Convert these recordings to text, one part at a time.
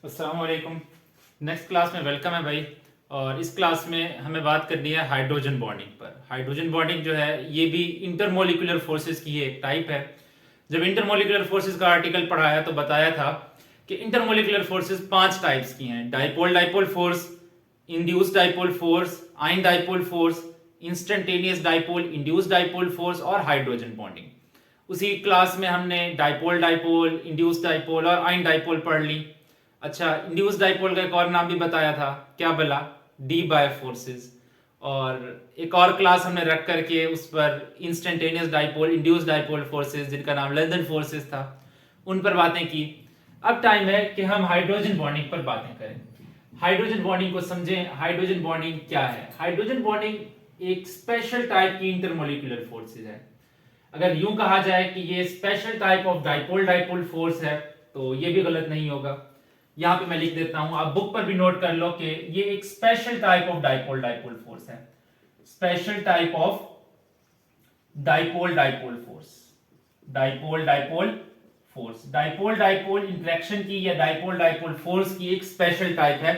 अस्सलाम वालेकुम। Next class में वेलकम है भाई। और इस क्लास में हमें बात करनी है हाइड्रोजन बॉन्डिंग पर। हाइड्रोजन बॉन्डिंग जो है ये भी इंटरमोलिकुलर फोर्सेस की एक टाइप है। जब इंटरमोलिकुलर फोर्सेस का आर्टिकल पढ़ाया तो बताया था कि इंटरमोलिकुलर फोर्सेस 5 टाइप्स की हैं: dipole dipole force, induce dipole force, ion dipole force, instantaneous dipole induced dipole force और हाइड्रोजन बॉन्डिंग। उसी क्लास में हमने डाइपोल डाइपोल, इंड्यूस डाइपोल और आयन डाइपोल पढ़ ली। अच्छा, इंड्यूस डाइपोल का एक और नाम भी बताया था, क्या बोला? D by forces. और एक और क्लास हमने रख करके उस पर instantaneous dipole induced dipole forces, जिनका नाम लंदन फोर्सेस था, उन पर बातें की। अब टाइम है कि हम हाइड्रोजन बॉन्डिंग पर बातें करें। हाइड्रोजन बॉन्डिंग को समझें। हाइड्रोजन बॉन्डिंग क्या है? हाइड्रोजन बॉन्डिंग एक स्पेशल टाइप की इंटरमोलिकुलर फोर्सेस है। अगर यूं कहा जाए कि ये special type of dipole dipole force है तो ये भी गलत नहीं होगा। यहां पे मैं लिख देता हूं, आप बुक पर भी नोट कर लो कि ये एक special type of dipole dipole force है। Special type of dipole dipole force. Dipole dipole force, dipole dipole interaction की या डाइपोल डाइपोल फोर्स की एक स्पेशल टाइप है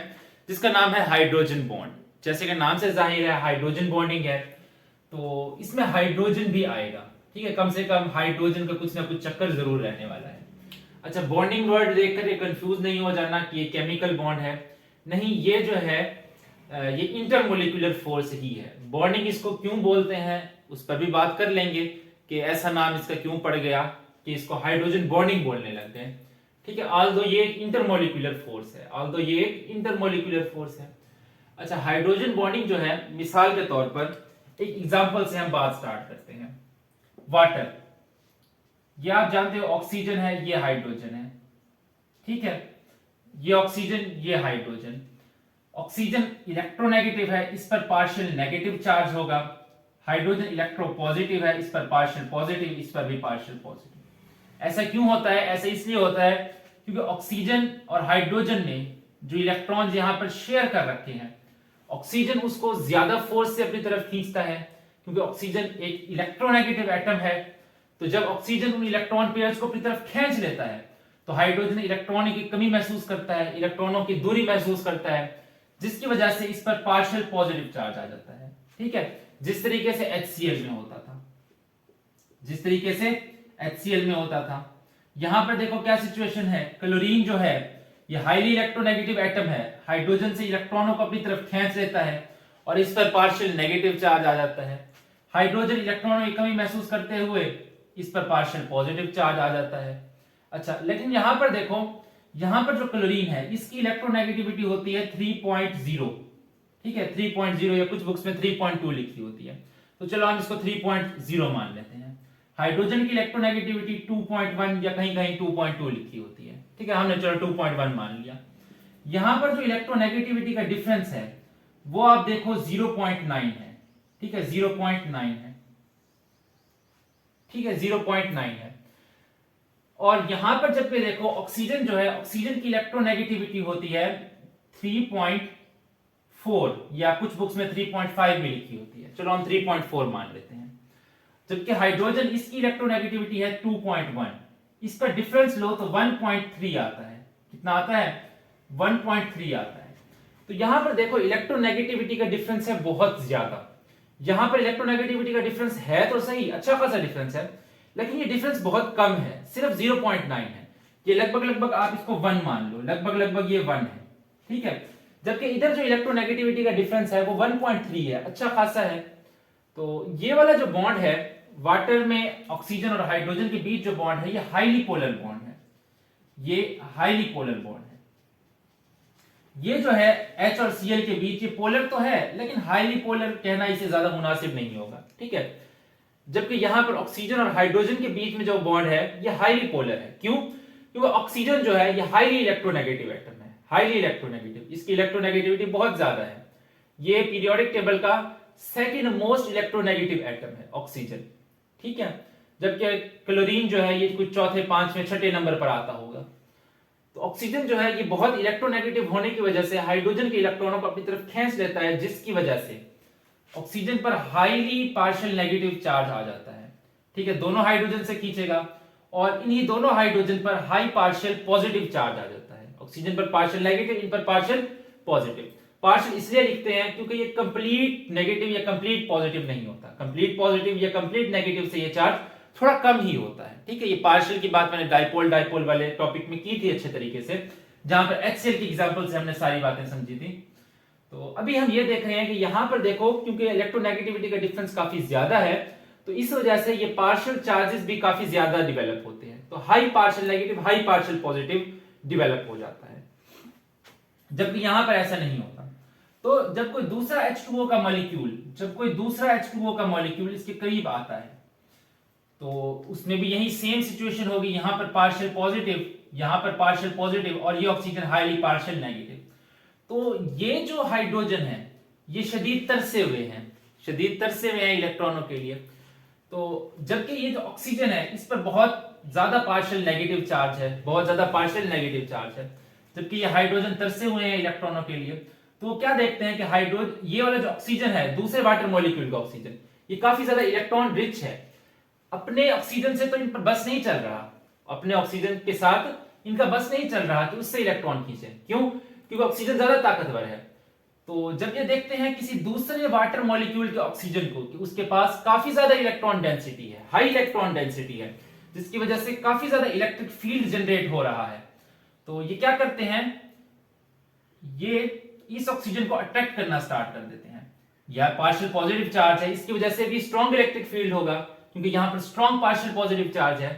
जिसका नाम है हाइड्रोजन बॉन्ड। जैसे कि नाम से जाहिर है हाइड्रोजन बॉन्डिंग है तो इसमें हाइड्रोजन भी आएगा। ठीक है, कम से कम हाइड्रोजन का कुछ ना कुछ चक्कर जरूर रहने वाला है। अच्छा, बॉन्डिंग वर्ड देखकर ये कंफ्यूज नहीं हो जाना कि ये केमिकल बॉन्ड है। नहीं, ये जो है ये इंटरमोलिकुलर फोर्स ही है। बॉन्डिंग इसको क्यों बोलते हैं उस पर भी बात कर लेंगे कि ऐसा नाम इसका क्यों पड़ गया कि इसको हाइड्रोजन बॉन्डिंग बोलने लग गए। ठीक है, ऑल्दो ये एक इंटरमोलिकुलर फोर्स है, ऑल्दो ये एक इंटरमोलिकुलर फोर्स है। अच्छा, हाइड्रोजन बॉन्डिंग जो है, मिसाल के तौर पर एक एग्जांपल से हम बात स्टार्ट करते हैं। वाटर, ये आप जानते हो ऑक्सीजन है, ये हाइड्रोजन है। ठीक है, ये ऑक्सीजन, ये हाइड्रोजन। ऑक्सीजन इलेक्ट्रोनेगेटिव है, इस पर पार्शियल नेगेटिव चार्ज होगा। हाइड्रोजन इलेक्ट्रोपॉजिटिव है, इस पर पार्शियल पॉजिटिव, इस पर भी पार्शियल पॉजिटिव। ऐसा क्यों होता है? ऐसा इसलिए होता है क्योंकि ऑक्सीजन और हाइड्रोजन ने जो इलेक्ट्रॉन यहां पर शेयर कर रखे हैं, ऑक्सीजन उसको ज्यादा फोर्स से अपनी तरफ खींचता है क्योंकि ऑक्सीजन एक इलेक्ट्रोनेगेटिव एटम है। तो जब ऑक्सीजन उन इलेक्ट्रॉन पेयर्स को अपनी तरफ खींच लेता है तो हाइड्रोजन इलेक्ट्रॉनों की कमी महसूस करता है, इलेक्ट्रॉनों की दूरी महसूस करता है, जिसकी वजह से इस पर पार्शियल पॉजिटिव चार्ज आ जाता है। ठीक है, जिस तरीके से HCl में होता था, जिस तरीके से HCl में होता था। यहां पर देखो क्या सिचुएशन है। क्लोरीन जो है ये हाईली इलेक्ट्रोनेगेटिव एटम है, हाइड्रोजन से इलेक्ट्रॉनों को अपनी तरफ खींच लेता है और इस पर पार्शियल नेगेटिव चार्ज आ जाता है। हाइड्रोजन इलेक्ट्रॉनों की कमी महसूस करते हुए इस पर पार्शियल पॉजिटिव चार्ज आ जाता है। अच्छा, लेकिन यहां पर देखो, यहां पर जो क्लोरीन है इसकी इलेक्ट्रोनेगेटिविटी होती है 3.0। ठीक है, 3.0 या कुछ बुक्स में 3.2 लिखी होती है, तो चलो हम इसको 3.0 मान लेते हैं। हाइड्रोजन की इलेक्ट्रोनेगेटिविटी 2.1 या कहीं कहीं 2.2 लिखी होती है। ठीक है, हमने चलो 2.1 मान लिया। यहां पर जो इलेक्ट्रोनेगेटिविटी का डिफरेंस है वो आप देखो 0.9 है। ठीक है, 0.9 है। ठीक है, 0.9 है। और यहां पर जब पे देखो ऑक्सीजन जो है, ऑक्सीजन की इलेक्ट्रोनेगेटिविटी होती है 3.4 या कुछ बुक्स में 3.5 भी लिखी होती है, चलो हम 3.4 मान लेते हैं। जबकि हाइड्रोजन इसकी इलेक्ट्रोनेगेटिविटी है 2.1। इसका डिफरेंस लो तो 1.3 आता है। कितना आता है? 1.3 आता है। तो यहां पर देखो इलेक्ट्रोनेगेटिविटी का डिफरेंस है बहुत ज्यादा। यहां पर इलेक्ट्रोनेगेटिविटी का डिफरेंस है तो सही, अच्छा खासा डिफरेंस है, लेकिन ये डिफरेंस बहुत कम है, सिर्फ 0.9 है। ये लगभग लगभग आप इसको 1 मान लो, लगभग लगभग ये 1 है। ठीक है, जबकि इधर जो इलेक्ट्रोनेगेटिविटी का डिफरेंस है वो 1.3 है, अच्छा खासा है। तो ये वाला जो बॉन्ड है वाटर में ऑक्सीजन और हाइड्रोजन के बीच जो बॉन्ड है ये हाईली पोलर बॉन्ड है। ये हाईली पोलर बॉन्ड है। ये जो है H और Cl के बीच ये पोलर तो है लेकिन हाईली पोलर कहना इसे ज्यादा मुनासिब नहीं होगा। ठीक है, जबकि यहां पर ऑक्सीजन और हाइड्रोजन के बीच में जो बॉन्ड है ये हाईली पोलर है। क्यों? क्योंकि ऑक्सीजन जो है ये हाईली इलेक्ट्रोनेगेटिव एटम है, हाईली इलेक्ट्रोनेगेटिव, इसकी इलेक्ट्रोनेगेटिविटी बहुत ज्यादा है। ये पीरियोडिक टेबल का सेकंड मोस्ट इलेक्ट्रोनेगेटिव एटम है ऑक्सीजन। ठीक है, जबकि क्लोरीन जो है ये कुछ चौथे, पांचवें, छठे नंबर पर आता होगा। तो ऑक्सीजन जो है ये बहुत इलेक्ट्रोनेगेटिव होने की वजह से हाइड्रोजन के इलेक्ट्रॉनों को अपनी तरफ खींच लेता है, जिसकी वजह से ऑक्सीजन पर हाईली पार्शियल नेगेटिव चार्ज आ जाता है। ठीक है, दोनों हाइड्रोजन से खींचेगा और इन्हीं दोनों हाइड्रोजन पर हाई पार्शियल पॉजिटिव चार्ज आ जाता है। ऑक्सीजन पर पार्शियल नेगेटिव, इन पर पार्शियल पॉजिटिव। पार्शियल इसलिए लिखते हैं क्योंकि ये कंप्लीट नेगेटिव या कंप्लीट पॉजिटिव नहीं होता। कंप्लीट पॉजिटिव या कंप्लीट नेगेटिव से ये चार्ज थोड़ा कम ही होता है, ठीक है। ये पार्शियल की बात मैंने डाइपोल डाइपोल वाले टॉपिक में की थी अच्छे तरीके से, जहां पर HCl की एग्जांपल से हमने सारी बातें समझी थी। तो अभी हम ये देख रहे हैं कि यहां पर देखो, क्योंकि इलेक्ट्रोनेगेटिविटी का डिफरेंस काफी ज्यादा है, तो इस वजह से ये पार्शियल चार्जेस भी काफी ज्यादा डेवलप होते हैं। तो high partial negative, high partial positive develop हो जाता है, जबकि यहां पर ऐसा नहीं होता। तो जब कोई दूसरा H2O का मॉलिक्यूल, जब कोई दूसरा H2O का मॉलिक्यूल इसके करीब आता है, तो उसमें भी यही सेम सिचुएशन होगी। यहां पर पार्शियल पॉजिटिव, यहां पर पार्शियल पॉजिटिव, और ये ऑक्सीजन हाईली पार्शियल नेगेटिव। तो ये जो हाइड्रोजन है ये शदीद तरसे हुए हैं, शदीद तरसे हुए हैं इलेक्ट्रॉनों के लिए। तो जबकि ये जो ऑक्सीजन है इस पर बहुत ज्यादा पार्शियल नेगेटिव चार्ज है, बहुत ज्यादा पार्शियल नेगेटिव चार्ज है, जबकि ये हाइड्रोजन तरसे हुए हैं इलेक्ट्रॉनों के लिए। तो क्या देखते हैं कि हाइड्रोजन, ये वाला जो ऑक्सीजन है, दूसरे वाटर मॉलिक्यूल का ऑक्सीजन, ये काफी ज्यादा इलेक्ट्रॉन रिच है। अपने ऑक्सीजन से तो इन पर बस नहीं चल रहा, अपने ऑक्सीजन के साथ इनका बस नहीं चल रहा कि उससे इलेक्ट्रॉन खींचे। क्यों? क्योंकि ऑक्सीजन ज्यादा ताकतवर है। तो जब ये देखते हैं किसी दूसरे वाटर मॉलिक्यूल के ऑक्सीजन को कि उसके पास काफी ज्यादा इलेक्ट्रॉन डेंसिटी है, हाई इलेक्ट्रॉन डेंसिटी है, जिसकी वजह से काफी ज्यादा इलेक्ट्रिक फील्ड जनरेट हो रहा है, तो ये क्या करते हैं, ये इस ऑक्सीजन को अट्रैक्ट करना स्टार्ट कर देते हैं। यह पार्शियल पॉजिटिव चार्ज है, इसकी वजह से भी स्ट्रॉन्ग इलेक्ट्रिक फील्ड होगा, क्योंकि यहां पर स्ट्रॉन्ग पार्शियल पॉजिटिव चार्ज है।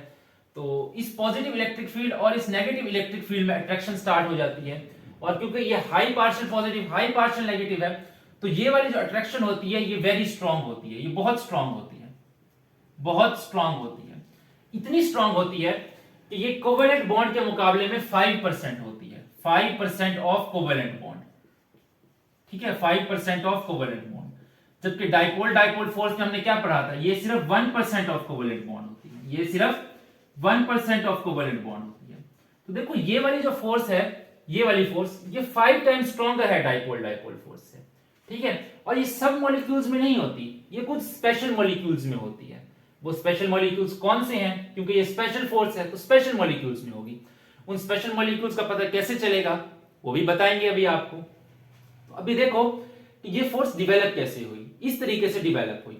तो इस पॉजिटिव इलेक्ट्रिक फील्ड और इस नेगेटिव इलेक्ट्रिक फील्ड में अट्रैक्शन स्टार्ट हो जाती है। और क्योंकि ये high partial positive, high partial negative है, तो ये वाली जो अट्रैक्शन होती है ये वेरी स्ट्रॉन्ग होती है, ये बहुत स्ट्रॉन्ग होती है, बहुत स्ट्रॉन्ग होती है। इतनी स्ट्रॉन्ग होती है कि ये कोवेलेंट बॉन्ड के मुकाबले में 5% होती है, 5% ऑफ कोवेलेंट बॉन्ड, ठीक है, 5% ऑफ कोवेलेंट बॉन्ड। जबकि डाइपोल डाइपोल फोर्स में हमने क्या पढ़ा था, ये सिर्फ 1% ऑफ कोवेलेंट बॉन्ड होती है, ये सिर्फ 1% ऑफ कोवेलेंट बॉन्ड होती है। तो देखो ये वाली जो फोर्स है, ये वाली फोर्स, ये 5 टाइम्स स्ट्रॉन्गर है डाइपोल डाइपोल फोर्स से, ठीक है। और ये सब मॉलिक्यूल्स में नहीं होती, ये कुछ स्पेशल मॉलिक्यूल्स में होती है। वो स्पेशल मॉलिक्यूल्स कौन से हैं? क्योंकि ये स्पेशल फोर्स है तो स्पेशल मॉलिक्यूल्स में होगी। उन स्पेशल मॉलिक्यूल्स का पता कैसे चलेगा वो भी बताएंगे अभी आपको। तो अभी देखो कि ये फोर्स डिवेलप कैसे हुई, इस तरीके से डिवेलप हुई।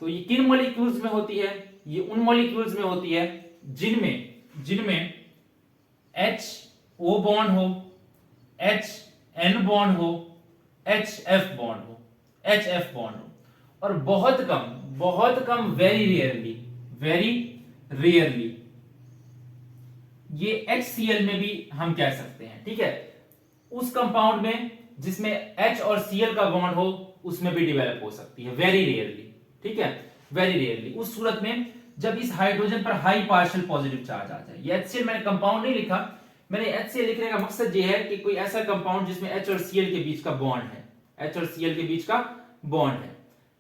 तो ये किन मॉलिक्यूल्स में होती है? ये उन मॉलिक्यूल्स में होती है जिनमें HO बॉन्ड हो, HN बॉन्ड हो, HF बॉन्ड हो, HF बॉन्ड हो, और बहुत कम वेरी रेयरली ये HCl में भी हम कह सकते हैं, ठीक है। उस कंपाउंड में जिसमें H और Cl का बॉन्ड हो उसमें भी डेवलप हो सकती है, वेरी रेयरली, ठीक है, वेरी रेयरली। उस सूरत में जब इस हाइड्रोजन पर हाई पार्शियल पॉजिटिव चार्ज आ जाए। ये HCl मैंने कंपाउंड नहीं लिखा, मैंने HCl लिखने का मकसद ये है कि कोई ऐसा कंपाउंड जिसमें H और Cl के बीच का बॉन्ड है, H और Cl के बीच का बॉन्ड है,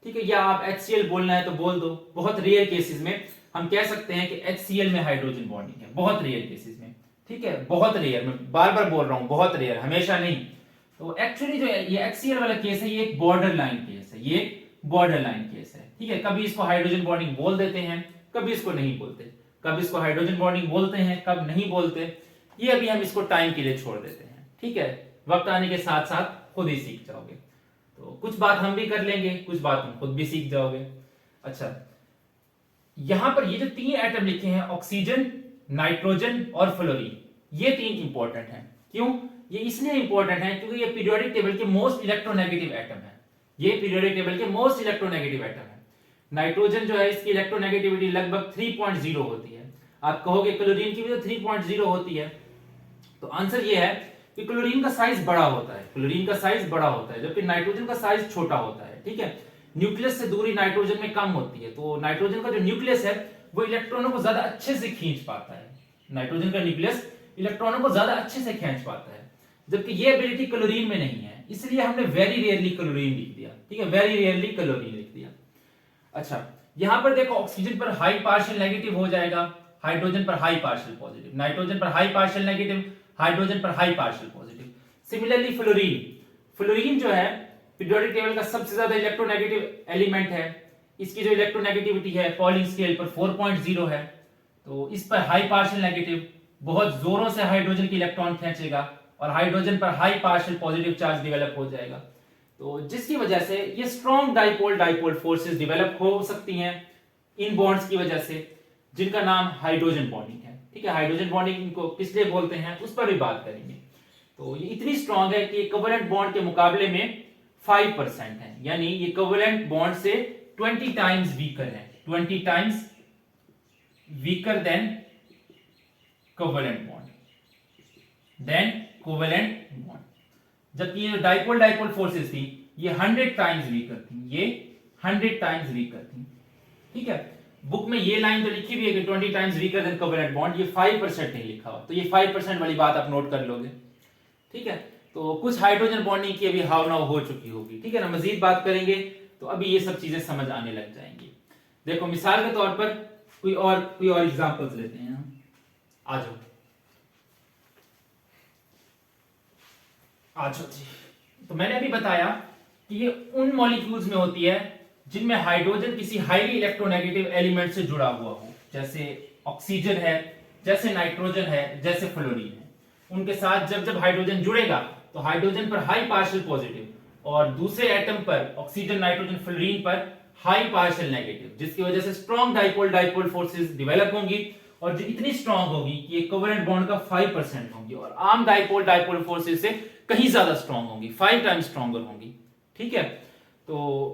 ठीक है। या आप HCl बोलना है तो बोल दो। बहुत रेयर केसेस में हम कह सकते हैं कि HCl में हाइड्रोजन बॉन्डिंग है, बहुत रेयर केसेस में, ठीक है, बहुत रेयर। मैं बार बार बोल रहा हूं, बहुत रेयर, हमेशा नहीं। तो एक्चुअली जो ये HCl वाला केस है ये एक बॉर्डर लाइन केस है, ये बॉर्डर लाइन केस है, ठीक है। कभी इसको हाइड्रोजन बॉन्डिंग बोल देते हैं, कभी इसको नहीं बोलते, कभी इसको हाइड्रोजन बॉन्डिंग बोलते हैं, कब नहीं बोलते, ये अभी हम इसको टाइम के लिए छोड़ देते हैं, ठीक है। वक्त आने के साथ साथ खुद ही सीख जाओगे। तो कुछ बात हम भी कर लेंगे, कुछ बात तुम खुद भी सीख जाओगे। अच्छा, यहां पर ये जो 3 एटम लिखे हैं, ऑक्सीजन, नाइट्रोजन और फ्लोरीन, ये 3 इंपॉर्टेंट हैं। क्यों? ये इसलिए इंपॉर्टेंट है क्योंकि ये पीरियोडिक टेबल के मोस्ट इलेक्ट्रोनेगेटिव एटम है, ये पीरियोडिक टेबल के मोस्ट इलेक्ट्रोनेगेटिव एटम है। नाइट्रोजन जो है इसकी इलेक्ट्रोनेगेटिविटी लगभग 3.0 होती है। आप कहोगे क्लोरीन की भी तो 3.0 होती है, तो आंसर ये है कि क्लोरीन का साइज बड़ा होता है, क्लोरीन का साइज बड़ा होता है, जबकि नाइट्रोजन का साइज छोटा होता है, ठीक है। न्यूक्लियस से दूरी नाइट्रोजन में कम होती है, तो नाइट्रोजन का जो न्यूक्लियस है वो इलेक्ट्रॉनों को ज्यादा अच्छे से खींच पाता है, नाइट्रोजन का न्यूक्लियस इलेक्ट्रॉनों को ज्यादा अच्छे से खींच पाता है, जबकि ये एबिलिटी क्लोरीन में नहीं है। इसलिए हमने वेरी रेयरली क्लोरीन लिख दिया, ठीक है, वेरी रेयरली क्लोरीन लिख दिया। अच्छा, यहां पर देखो ऑक्सीजन पर हाई पार्शियल नेगेटिव हो जाएगा, हाइड्रोजन पर हाई पार्शियल पॉजिटिव, नाइट्रोजन पर हाई पार्शियल नेगेटिव, हाइड्रोजन पर high partial positive. Similarly fluorine जो है पीरियोडिक टेबल का सबसे ज्यादा इलेक्ट्रोनेगेटिव एलिमेंट है। इसकी जो इलेक्ट्रोनेगेटिविटी है पॉलिंग स्केल पर 4.0 है, तो इस पर हाई पार्शियल नेगेटिव, बहुत जोरों से हाइड्रोजन की इलेक्ट्रॉन खींचेगा और हाइड्रोजन पर high partial positive charge develop हो जाएगा, तो जिसकी वजह से ये strong dipole dipole forces develop हो सकती हैं इन बॉन्ड्स की वजह से, जिनका नाम हाइड्रोजन बॉन्डिंग है। ठीक है, हाइड्रोजन बॉन्डिंग इनको किस लिए बोलते हैं उस पर भी बात करेंगे। तो ये इतनी स्ट्रॉन्ग है कि कोवेलेंट बॉन्ड के मुकाबले में 5% है, यानी ये कोवेलेंट बॉन्ड से 20 टाइम्स वीकर है, 20 times weaker than covalent bond, than covalent bond. जबकि ये डाइपोल डाइपोल फोर्सेस थी ये 100 टाइम्स वीकर थी, ये 100 टाइम्स वीकर थी। ठीक है, बुक में ये लाइन तो लिखी हुई है कि 20 times weaker than covalent bond, ये 5% नहीं लिखा हुआ, तो ये 5% वाली बात आप नोट कर लोगे। ठीक है, तो कुछ हाइड्रोजन बॉन्डिंग की अभी हाव नाव हो चुकी होगी। ठीक है ना, मजीद बात करेंगे तो अभी ये सब चीजें समझ आने लग जाएंगी। देखो मिसाल के तौर पर कोई और एग्जांपल्स लेते हैं हम। आ जाओ जी। तो मैंने अभी बताया कि ये उन मॉलिक्यूल्स में होती है जिनमें हाइड्रोजन किसी हाईली इलेक्ट्रोनेगेटिव एलिमेंट से जुड़ा हुआ हो, जैसे ऑक्सीजन है, जैसे नाइट्रोजन है, जैसे फ्लोरीन है। उनके साथ जब जब हाइड्रोजन जुड़ेगा तो हाइड्रोजन पर हाई पार्शियल पॉजिटिव और दूसरे एटम पर ऑक्सीजन नाइट्रोजन फ्लोरीन पर हाई पार्शियल नेगेटिव, जिसकी वजह से strong dipole dipole forces develop होंगी और जो इतनी स्ट्रॉन्ग होगी कि ये कोवेलेंट बॉन्ड का 5% होंगी और आम डाइपोल डाइपोल फोर्सेस से कहीं ज्यादा स्ट्रॉन्ग होंगी, 5 टाइम्स स्ट्रॉन्गर होंगी। ठीक है, तो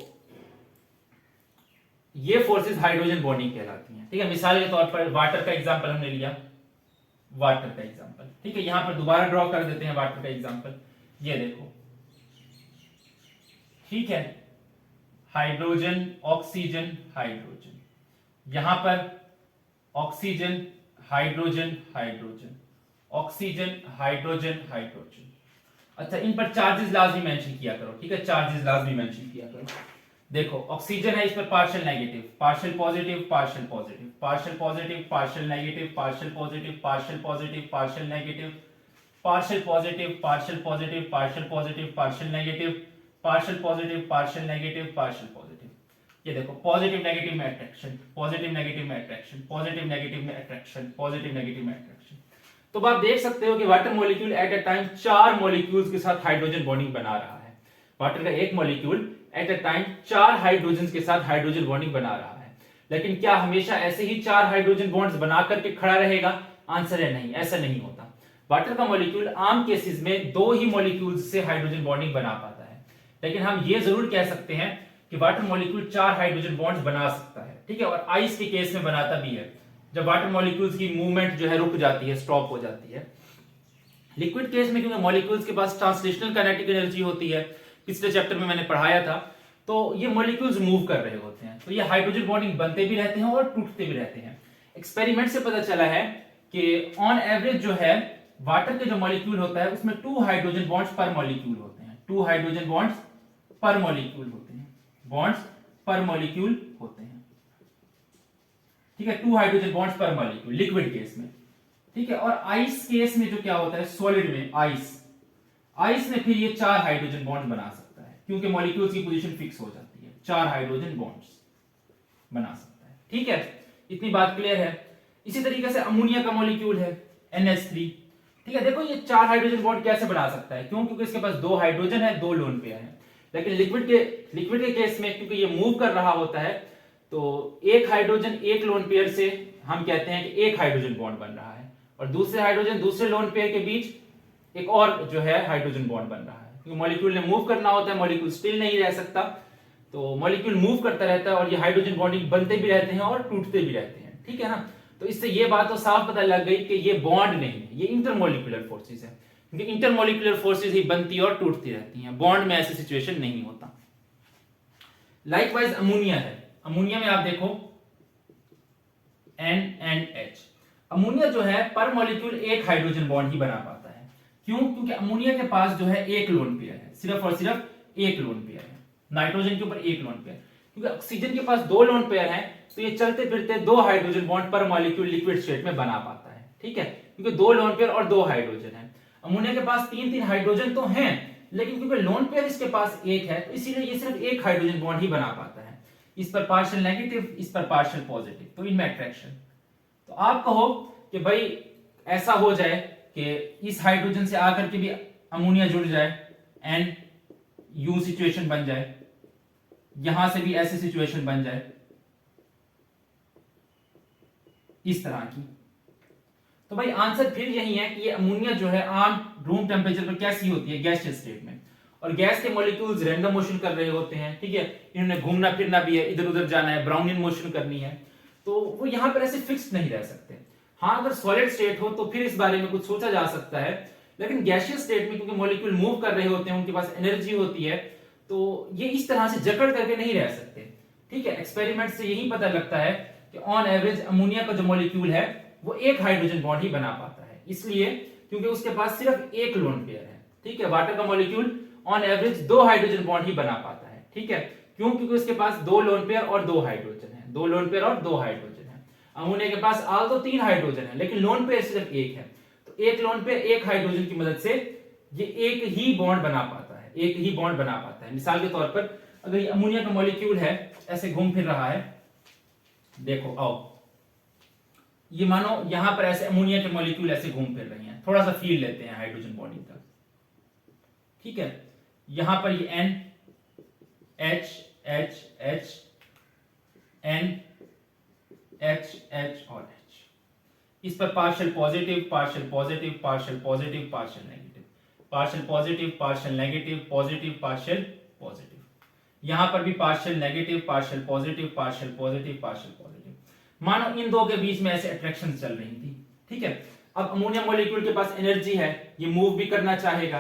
ये फोर्सेस हाइड्रोजन बॉन्डिंग कहलाती हैं। ठीक है, मिसाल के तौर पर वाटर का एग्जांपल हमने लिया, वाटर का एग्जांपल। ठीक है, यहां पर दोबारा ड्रॉ कर देते हैं वाटर का एग्जांपल। ये देखो, ठीक है, हाइड्रोजन ऑक्सीजन हाइड्रोजन, यहां पर oxygen hydrogen hydrogen, oxygen hydrogen hydrogen. अच्छा, इन पर चार्जेस लाजमी मेंशन किया करो। ठीक है, चार्जेस लाजमी मेंशन किया करो। देखो ऑक्सीजन है, इस पर partial negative, partial positive, partial positive, partial positive, partial negative, partial positive, partial positive, partial negative, partial positive, partial positive, partial positive, partial negative, partial positive, partial negative, partial positive. ये देखो positive negative में attraction, positive negative में attraction, positive negative में attraction, positive negative में attraction. तो आप देख सकते हो कि water molecule at a time 4 molecules के साथ हाइड्रोजन बॉन्डिंग बना रहा है। वाटर का एक molecule at a time 4 hydrogen के साथ हाइड्रोजन बॉन्डिंग बना रहा है। लेकिन क्या हमेशा ऐसे ही 4 हाइड्रोजन बॉन्ड्स बना करके खड़ा रहेगा? आंसर है नहीं, ऐसा नहीं होता। वाटर का मॉलिक्यूल आम केसेस में 2 ही मॉलिक्यूल्स से हाइड्रोजन बॉन्डिंग बना पाता है, लेकिन हम ये जरूर कह सकते हैं कि वाटर मॉलिक्यूल 4 हाइड्रोजन बॉन्ड्स बना सकता है। ठीक है, और आइस के केस में बनाता भी है, जब वाटर मॉलिक्यूल्स की मूवमेंट जो है रुक जाती है, स्टॉप हो जाती है। लिक्विड केस में क्योंकि मॉलिक्यूल्स के पास ट्रांसलेशनल काइनेटिक एनर्जी होती है, पिछले चैप्टर में मैंने पढ़ाया था, तो ये मॉलिक्यूल्स मूव कर रहे होते हैं, तो ये हाइड्रोजन बॉन्डिंग बनते भी रहते हैं और टूटते भी रहते हैं। एक्सपेरिमेंट से पता चला है कि ऑन एवरेज जो है वाटर के जो मॉलिक्यूल होता है उसमें 2 हाइड्रोजन बॉन्ड्स पर मॉलिक्यूल होते हैं, 2 हाइड्रोजन बॉन्ड्स पर मॉलिक्यूल होते हैं, बॉन्ड्स पर मॉलिक्यूल होते हैं। ठीक है, 2 हाइड्रोजन बॉन्ड्स पर मॉलिक्यूल लिक्विड केस में। ठीक है, और आइस केस में जो क्या होता है, सॉलिड में आइस में फिर ये 4 हाइड्रोजन बॉन्ड बना सकता है, क्योंकि मॉलिक्यूल्स की पोजीशन फिक्स हो जाती है, 4 हाइड्रोजन बॉन्ड्स बना सकता है। ठीक है, इतनी बात क्लियर है। इसी तरीके से अमोनिया का मॉलिक्यूल है NH3। ठीक है, देखो ये 4 हाइड्रोजन बॉन्ड कैसे बना सकता है, क्यों? क्योंकि इसके पास 2 हाइड्रोजन है, 2 लोन पेयर है। लेकिन लिक्विड के केस में क्योंकि ये मूव कर रहा होता है, तो एक हाइड्रोजन एक लोन पेयर से हम कहते हैं कि एक हाइड्रोजन बॉन्ड बन रहा है, और दूसरे हाइड्रोजन दूसरे लोन पेयर के बीच एक और जो है हाइड्रोजन बॉन्ड बन रहा है। क्योंकि मॉलिक्यूल ने मूव करना होता है, मॉलिक्यूल स्टिल नहीं रह सकता, तो मॉलिक्यूल मूव करता रहता है और ये हाइड्रोजन बॉन्डिंग बनते भी रहते हैं और टूटते भी रहते हैं। ठीक है ना, तो इससे ये बात तो साफ पता लग गई कि ये बॉन्ड नहीं है, ये इंटरमॉलिक्यूलर फोर्सेस है, क्योंकि इंटरमॉलिक्यूलर फोर्सेस ही बनती और टूटती रहती हैं, बॉन्ड में ऐसी सिचुएशन नहीं होता। लाइकवाइज अमोनिया है, अमोनिया में आप देखो NH। अमोनिया जो है पर मॉलिक्यूल एक हाइड्रोजन बॉन्ड ही बना पाता है। क्यों? क्योंकि अमोनिया के पास जो है एक लोन पेयर है, सिर्फ और सिर्फ एक लोन पेयर है, नाइट्रोजन के ऊपर एक लोन पेयर। क्योंकि ऑक्सीजन के पास 2 लोन पेयर हैं, तो ये चलते फिरते 2 hydrogen bond per molecule liquid state में बना पाता है। ठीक है, क्योंकि 2 लोन पेयर और 2 हाइड्रोजन है। अमोनिया के पास 3-3 हाइड्रोजन तो हैं, लेकिन क्योंकि लोन पेयर इसके पास एक है, तो इसीलिए ये सिर्फ एक हाइड्रोजन बॉन्ड ही बना पाता है। इस पर पार्शियल नेगेटिव, इस पर पार्शियल पॉजिटिव, तो इनमें अट्रैक्शन। तो आप कहो कि भाई ऐसा हो जाए कि इस हाइड्रोजन से आकर के भी अमोनिया जुड़ जाए, एन यू सिचुएशन बन जाए, यहां से भी ऐसी सिचुएशन बन जाए इस तरह की। तो भाई आंसर फिर यही है कि ये अमोनिया जो है आम रूम टेम्परेचर पर कैसी होती है, गैसियस स्टेट में, और गैस के मॉलिक्यूल्स रैंडम मोशन कर रहे होते हैं, ठीक है, इन्होंने घूमना फिरना भी है, इधर उधर जाना है, ब्राउनियन मोशन करनी है, तो वो यहां पर ऐसे फिक्स्ड नहीं रह सकते। हाँ अगर सॉलिड स्टेट हो तो फिर इस बारे में कुछ सोचा जा सकता है, लेकिन गैसियस स्टेट में क्योंकि मॉलिक्यूल मूव कर रहे होते हैं, उनके पास एनर्जी होती है, तो ये इस तरह से जकड़ करके नहीं रह सकते, ठीक है। एक्सपेरिमेंट से यही पता लगता है कि ऑन एवरेज अमोनिया का जो मॉलिक्यूल है वो एक हाइड्रोजन बॉन्ड ही बना पाता है, इसलिए क्योंकि उसके पास सिर्फ एक लोन पेयर है, ठीक है। वाटर का molecule on average 2 hydrogen bond ही बना पाता है, ठीक है, क्यों, क्योंकि उसके पास 2 लोन पेयर और 2 हाइड्रोजन है, 2 लोन पेयर और 2 हाइड्रोजन है। अमोनिया के पास आल तो 3 हाइड्रोजन है, लेकिन लोन पेयर सिर्फ एक है, तो एक लोन पेयर एक हाइड्रोजन की मदद से ये एक ही बॉन्ड बना पाता है, एक ही बॉन्ड बना पाता है। मिसाल के तौर पर अगर ये अमोनिया का मॉलिक्यूल है, ऐसे घूम फिर रहा है, देखो आओ, ये मानो यहां पर ऐसे अमोनिया के मॉलिक्यूल ऐसे घूम फिर रहे हैं, थोड़ा सा फील लेते हैं हाइड्रोजन बॉन्डिंग का, ठीक है। यहां पर ये N H H H N H H और H, इस पर partial positive partial positive partial positive partial negative, partial positive partial negative positive partial positive, यहां पर भी partial negative partial positive partial positive partial positive. मानो इन दो के बीच में ऐसे अट्रैक्शन चल रही थी, ठीक है। अब अमोनिया मॉलिक्यूल के पास एनर्जी है, ये मूव भी करना चाहेगा,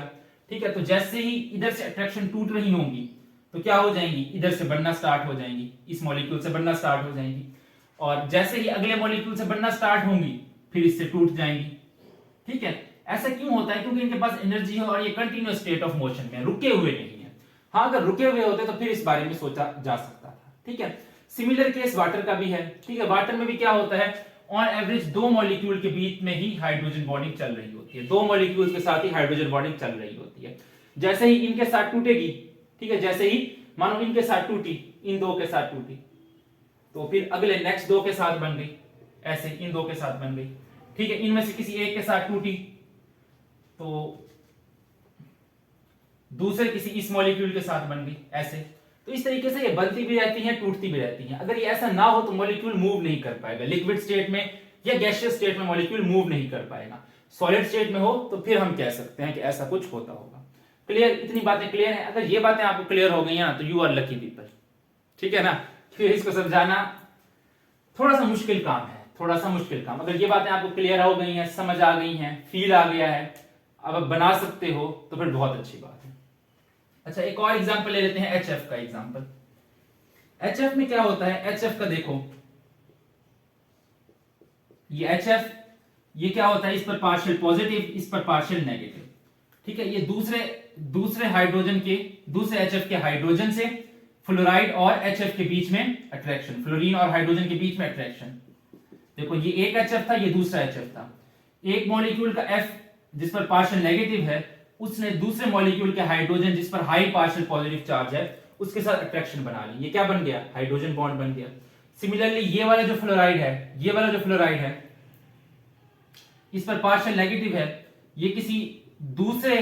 ठीक है, तो जैसे ही इधर से अट्रैक्शन टूट रही होंगी तो क्या हो जाएंगी, इधर से बनना स्टार्ट हो जाएंगी, इस मॉलिक्यूल से बनना स्टार्ट हो जाएंगी, और जैसे ही अगले मॉलिक्यूल से बनना स्टार्ट होंगी फिर इससे टूट जाएंगी, ठीक है। ऐसा क्यों होता है, क्योंकि इनके पास एनर्जी है और ये कंटिन्यूअस स्टेट ऑफ मोशन में, रुके हुए नहीं है। हाँ अगर रुके हुए होते तो फिर इस बारे में सोचा जा सकता था, ठीक है। सिमिलर केस वाटर का भी है, ठीक है। वाटर में भी क्या होता है, ऑन एवरेज 2 मॉलिक्यूल के बीच में ही हाइड्रोजन बॉन्डिंग चल रही होती है, 2 मॉलिक्यूल्स के साथ ही हाइड्रोजन बॉन्डिंग चल रही होती है। जैसे ही इनके साथ टूटेगी, ठीक है, जैसे ही मानो इनके साथ टूटी, इन 2 के साथ टूटी, तो फिर अगले नेक्स्ट 2 के साथ बन गई, ऐसे इन 2 के साथ बन गई, ठीक है। इनमें से किसी एक के साथ टूटी तो दूसरे किसी इस मॉलिक्यूल के साथ बन गई, ऐसे। तो इस तरीके से ये बनती भी रहती हैं, टूटती भी रहती हैं। अगर ये ऐसा ना हो तो मॉलिक्यूल मूव नहीं कर पाएगा, लिक्विड स्टेट में या गैसियस स्टेट में मॉलिक्यूल मूव नहीं कर पाएगा। सॉलिड स्टेट में हो तो फिर हम कह सकते हैं कि ऐसा कुछ होता होगा। क्लियर, इतनी बातें क्लियर है। अगर ये बातें आपको क्लियर हो गई ना तो यू आर लकी पीपल, ठीक है ना। फिर इसको समझाना थोड़ा सा मुश्किल काम है, थोड़ा सा मुश्किल काम। अगर ये बातें आपको क्लियर हो गई हैं, समझ आ गई हैं, फील आ गया है, अब आप बना सकते हो तो फिर बहुत अच्छी बात है। अच्छा एक और एग्जांपल ले लेते हैं, HF का एग्जांपल। HF में क्या होता है, HF का देखो, ये HF, ये क्या होता है, इस पर पार्शियल पॉजिटिव, इस पर पार्शियल नेगेटिव, ठीक है। ये दूसरे हाइड्रोजन के, दूसरे HF के हाइड्रोजन से फ्लोराइड और HF के बीच में अट्रैक्शन, फ्लोरीन और हाइड्रोजन के बीच में अट्रैक्शन। देखो ये एक HF था, ये दूसरा HF था। एक मॉलिक्यूल का F जिस पर पार्शियल नेगेटिव है, उसने दूसरे मॉलिक्यूल के हाइड्रोजन जिस पर हाई पार्शियल पॉजिटिव चार्ज है उसके साथ अट्रैक्शन बना ली। ये क्या बन गया, हाइड्रोजन बॉन्ड बन गया। सिमिलरली ये वाला जो फ्लोराइड है, ये वाला जो फ्लोराइड है, इस पर पार्शियल नेगेटिव है, ये किसी दूसरे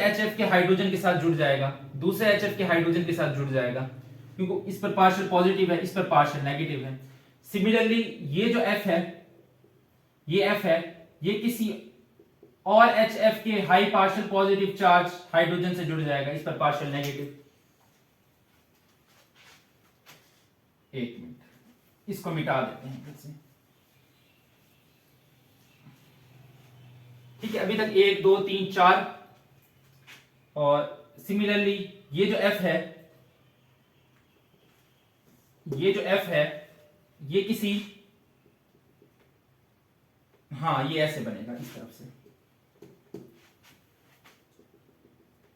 HF के हाइड्रोजन के साथ जुड़ जाएगा, दूसरे HF के हाइड्रोजन के साथ जुड़ जाएगा, क्योंकि इस पर पार्शियल पॉजिटिव है, इस पर पार्शियल नेगेटिव है। सिमिलरली ये जो F है, ये F है, ये किसी और HF के high partial positive charge hydrogen से जुड़ जाएगा, इस पर पार्शियल नेगेटिव। एक मिनट, इसको मिटा देते हैं फिर से, ठीक है। अभी तक 1 2 3 4, और सिमिलरली ये जो F है, ये जो F है, ये किसी, हाँ ये ऐसे बनेगा इस तरफ से,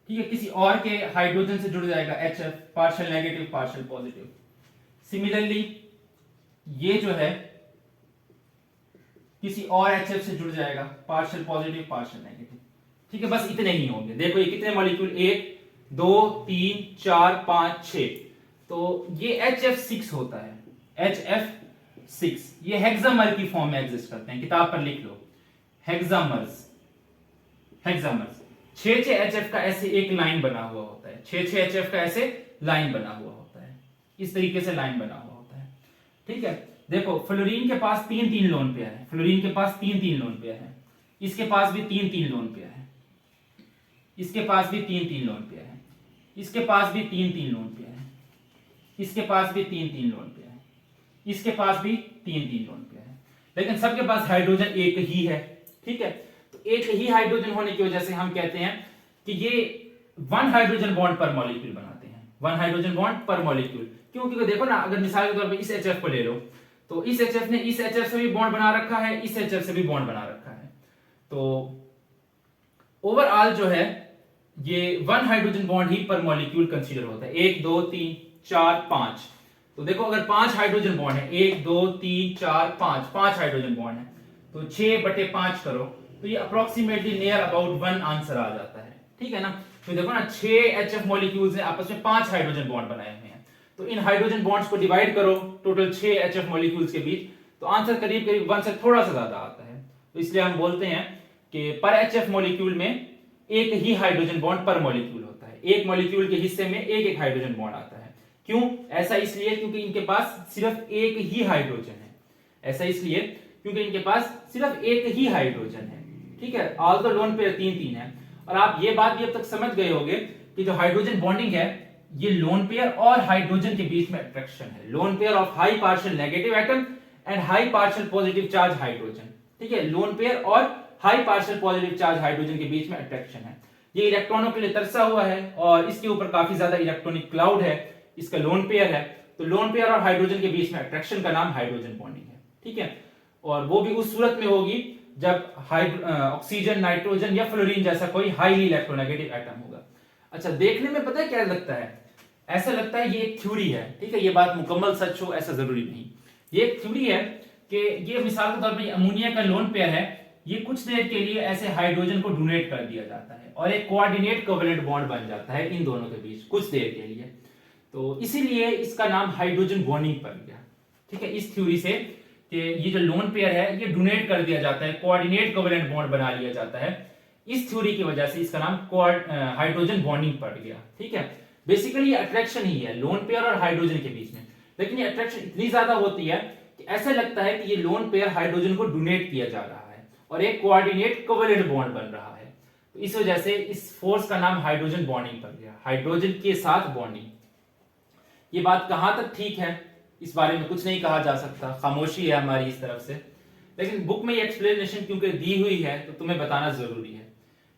ठीक है, किसी और के हाइड्रोजन से जुड़ जाएगा HF, partial negative partial positive. Similarly ये जो है किसी और HF से जुड़ जाएगा, पार्शियल पॉजिटिव पार्शियल नेगेटिव, ठीक है। बस इतने ही होंगे। देखो ये कितने मॉलिक्यूल, 1 2 3 4 5 6, तो ये HF6 होता है, HF 6 ये हेक्सामर की फॉर्म में एग्जिस्ट करते हैं, किताब पर लिख लो हेक्सामर्स। 6 HF का ऐसे एक लाइन बना हुआ होता है, 6 HF का ऐसे लाइन बना हुआ होता है, इस तरीके से लाइन बना हुआ होता है। ठीक है, देखो फ्लोरीन के पास 3 लोन पेयर है, फ्लोरीन के पास 3 लोन पेयर है, इसके पास भी 3 लोन पेयर है, इसके पास भी 3 लोन पेयर है, इसके पास भी 3 लोन पेयर है, इसके पास भी 3 लोन पेयर है, इसके पास भी 3 लोन पेयर है, लेकिन सबके पास हाइड्रोजन एक ही है। ठीक है, तो एक ही हाइड्रोजन होने की वजह से हम कहते हैं कि ये 1 हाइड्रोजन बॉन्ड पर मॉलिक्यूल बनाते हैं, 1 हाइड्रोजन बॉन्ड पर मॉलिक्यूल। क्यों? क्योंकि देखो ना, अगर मिसाल के तौर पे इस HF को ले लो, तो इस HF ने इस HF से भी बॉन्ड बना रखा है, इस HF से भी बॉन्ड बना रखा है, तो ओवरऑल जो है ये 1 हाइड्रोजन बॉन्ड ही पर मॉलिक्यूल कंसीडर होता है। 1 2 3 4 5, तो देखो अगर 5 हाइड्रोजन बॉन्ड है, 1 2 3 4 5 हाइड्रोजन बॉन्ड है, तो 6/5 करो, तो ये अप्रोक्सीमेटली नियर अबाउट 1 आंसर आ जाता है। ठीक है ना, तो देखो ना 6 HF मॉलिक्यूल्स ने आपस में 5 हाइड्रोजन बॉन्ड बनाए हुए हैं, तो इन हाइड्रोजन बॉन्ड्स को डिवाइड करो टोटल 6 HF मॉलिक्यूल्स के बीच, तो आंसर करीब करीब 1 से थोड़ा सा ज्यादा आता है। तो इसलिए हम बोलते हैं कि पर HF मॉलिक्यूल में एक ही हाइड्रोजन बॉन्ड पर मॉलिक्यूल होता है, एक मॉलिक्यूल के हिस्से में एक हाइड्रोजन बॉन्ड आता है। क्यों? ऐसा इसलिए क्योंकि इनके पास सिर्फ एक ही हाइड्रोजन है, ऐसा इसलिए क्योंकि इनके पास सिर्फ एक ही हाइड्रोजन है। ठीक है, ऑल द लोन पेयर 3 है। और आप ये बात भी अब तक समझ गए होंगे कि जो हाइड्रोजन बॉन्डिंग है ये लोन पेयर और हाइड्रोजन के बीच में अट्रैक्शन है, lone pair of high partial negative atom and high partial positive charge hydrogen. ठीक है, लोन पेयर और high partial positive charge hydrogen के बीच में अट्रैक्शन है। ये इलेक्ट्रॉनों के लिए तरसा हुआ है और इसके ऊपर काफी ज्यादा इलेक्ट्रॉनिक क्लाउड है, इसका लोन पेयर है, तो लोन पेयर और हाइड्रोजन के बीच में अट्रैक्शन का नाम हाइड्रोजन बॉन्डिंग है। ठीक है, और वो भी उस सूरत में होगी जब ऑक्सीजन, नाइट्रोजन या फ्लोरीन जैसा कोई हाईली इलेक्ट्रोनेगेटिव एटम होगा। अच्छा, देखने में पता है क्या लगता है? ऐसा लगता है ये एक थ्योरी है। ठीक है, ये बात मुकम्मल सच हो ऐसा जरूरी नहीं, ये एक थ्योरी है कि ये मिसाल के तौर पर अमोनिया का लोन पेयर है, ये कुछ देर के लिए ऐसे हाइड्रोजन को डोनेट कर दिया जाता है और एक कोऑर्डिनेट कोवेलेंट बॉन्ड बन जाता है इन दोनों के बीच कुछ देर के लिए, तो इसीलिए इसका नाम हाइड्रोजन बॉन्डिंग पड़ गया। ठीक है, इस थ्योरी से कि ये जो लोन पेयर है ये डोनेट कर दिया जाता है, कोऑर्डिनेट कोवेलेंट बॉन्ड बना लिया जाता है, इस थ्योरी की वजह से इसका नाम हाइड्रोजन बॉन्डिंग पड़ गया। ठीक है, बेसिकली ये अट्रैक्शन ही है लोन पेयर और हाइड्रोजन के बीच में, लेकिन ये अट्रैक्शन इतनी ज्यादा होती है कि ऐसा लगता है कि ये लोन पेयर हाइड्रोजन को डोनेट किया जा रहा है और एक कोऑर्डिनेट कोवेलेंट बॉन्ड बन रहा है, तो इस वजह से इस फोर्स का नाम हाइड्रोजन बॉन्डिंग पड़ गया, हाइड्रोजन के साथ बॉन्डिंग। ये बात कहां तक ठीक है इस बारे में कुछ नहीं कहा जा सकता, खामोशी है हमारी इस तरफ से, लेकिन बुक में ये एक्सप्लेनेशन क्योंकि दी हुई है तो तुम्हें बताना जरूरी है